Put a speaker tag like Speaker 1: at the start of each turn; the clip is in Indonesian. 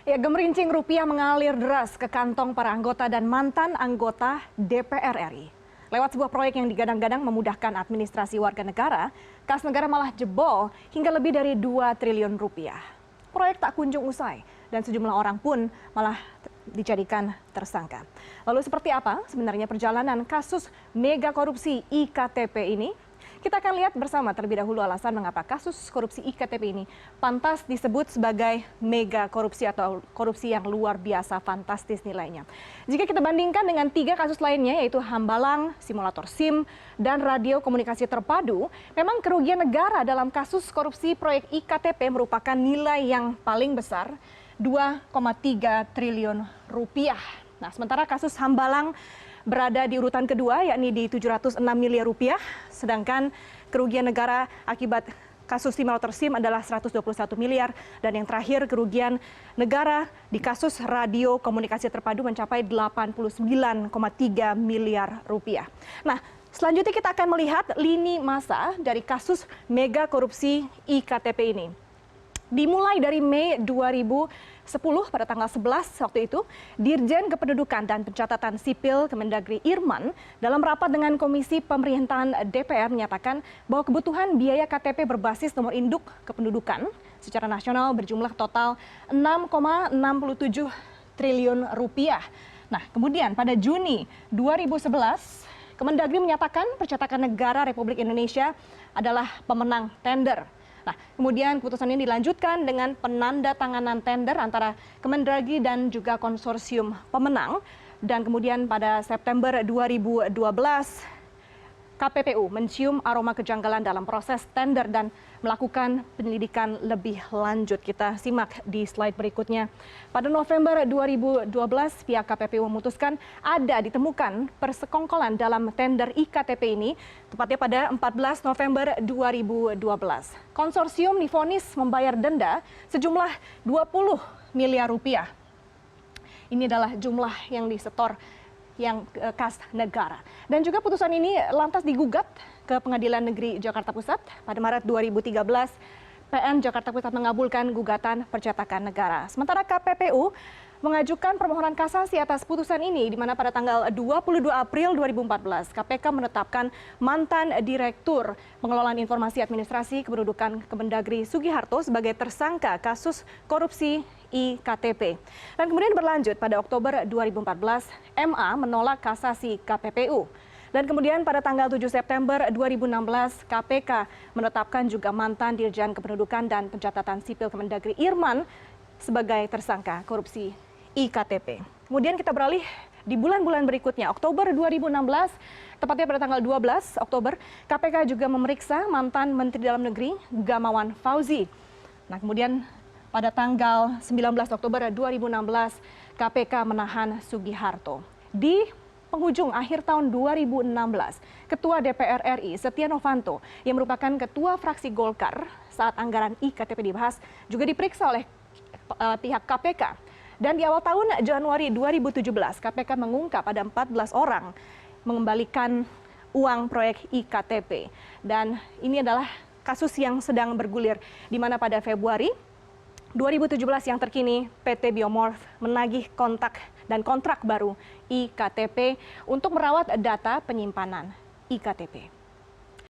Speaker 1: Ya, gemerincing rupiah mengalir deras ke kantong para anggota dan mantan anggota DPR RI. Lewat sebuah proyek yang digadang-gadang memudahkan administrasi warga negara, kas negara malah jebol hingga lebih dari 2 triliun rupiah. Proyek tak kunjung usai dan sejumlah orang pun malah dijadikan tersangka. Lalu seperti apa sebenarnya perjalanan kasus mega korupsi IKTP ini? Kita akan lihat bersama terlebih dahulu alasan mengapa kasus korupsi IKTP ini pantas disebut sebagai mega korupsi atau korupsi yang luar biasa fantastis nilainya. Jika kita bandingkan dengan 3 kasus lainnya yaitu hambalang, simulator SIM, dan radio komunikasi terpadu, memang kerugian negara dalam kasus korupsi proyek IKTP merupakan nilai yang paling besar, 2,3 triliun rupiah. Nah, sementara kasus hambalang berada di urutan kedua, yakni di 706 miliar rupiah, sedangkan kerugian negara akibat kasus simulator SIM adalah 121 miliar, dan yang terakhir kerugian negara di kasus radio komunikasi terpadu mencapai 89,3 miliar rupiah. Nah, selanjutnya kita akan melihat lini masa dari kasus mega korupsi IKTP ini. Dimulai dari Mei 2010 pada tanggal 11 waktu itu, Dirjen Kependudukan dan Pencatatan Sipil Kemendagri Irman dalam rapat dengan Komisi Pemerintahan DPR menyatakan bahwa kebutuhan biaya KTP berbasis nomor induk kependudukan secara nasional berjumlah total 6,67 triliun rupiah. Nah, kemudian pada Juni 2011, Kemendagri menyatakan Percetakan Negara Republik Indonesia adalah pemenang tender. Nah, kemudian keputusan ini dilanjutkan dengan penandatanganan tender antara Kemendagri dan juga konsorsium pemenang. Dan kemudian pada September 2012, KPPU mencium aroma kejanggalan dalam proses tender dan melakukan penyelidikan lebih lanjut. Kita simak di slide berikutnya. Pada November 2012, pihak KPPU memutuskan ada ditemukan persekongkolan dalam tender IKTP ini, tepatnya pada 14 November 2012. Konsorsium divonis membayar denda sejumlah 20 miliar rupiah. Ini adalah jumlah yang disetor yang kas negara. Dan juga putusan ini lantas digugat ke Pengadilan Negeri Jakarta Pusat. Pada Maret 2013, PN Jakarta Pusat mengabulkan gugatan percetakan negara. Sementara KPPU mengajukan permohonan kasasi atas putusan ini, di mana pada tanggal 22 April 2014, KPK menetapkan mantan Direktur Pengelolaan Informasi Administrasi Kependudukan Kemendagri Sugiharto sebagai tersangka kasus korupsi IKTP. Dan kemudian berlanjut pada Oktober 2014, MA menolak kasasi KPPU. Dan kemudian pada tanggal 7 September 2016, KPK menetapkan juga mantan Dirjen Kependudukan dan Pencatatan Sipil Kemendagri Irman sebagai tersangka korupsi IKTP. Kemudian kita beralih di bulan-bulan berikutnya, Oktober 2016, tepatnya pada tanggal 12 Oktober, KPK juga memeriksa mantan Menteri Dalam Negeri Gamawan Fauzi. Nah, kemudian pada tanggal 19 Oktober 2016, KPK menahan Sugiharto. Di penghujung akhir tahun 2016, Ketua DPR RI Setia Novanto yang merupakan Ketua Fraksi Golkar saat anggaran IKTP dibahas juga diperiksa oleh pihak KPK. Dan di awal tahun Januari 2017, KPK mengungkap ada 14 orang mengembalikan uang proyek IKTP. Dan ini adalah kasus yang sedang bergulir, di mana pada Februari 2017 yang terkini PT Biomorph menagih kontak dan kontrak baru IKTP untuk merawat data penyimpanan IKTP.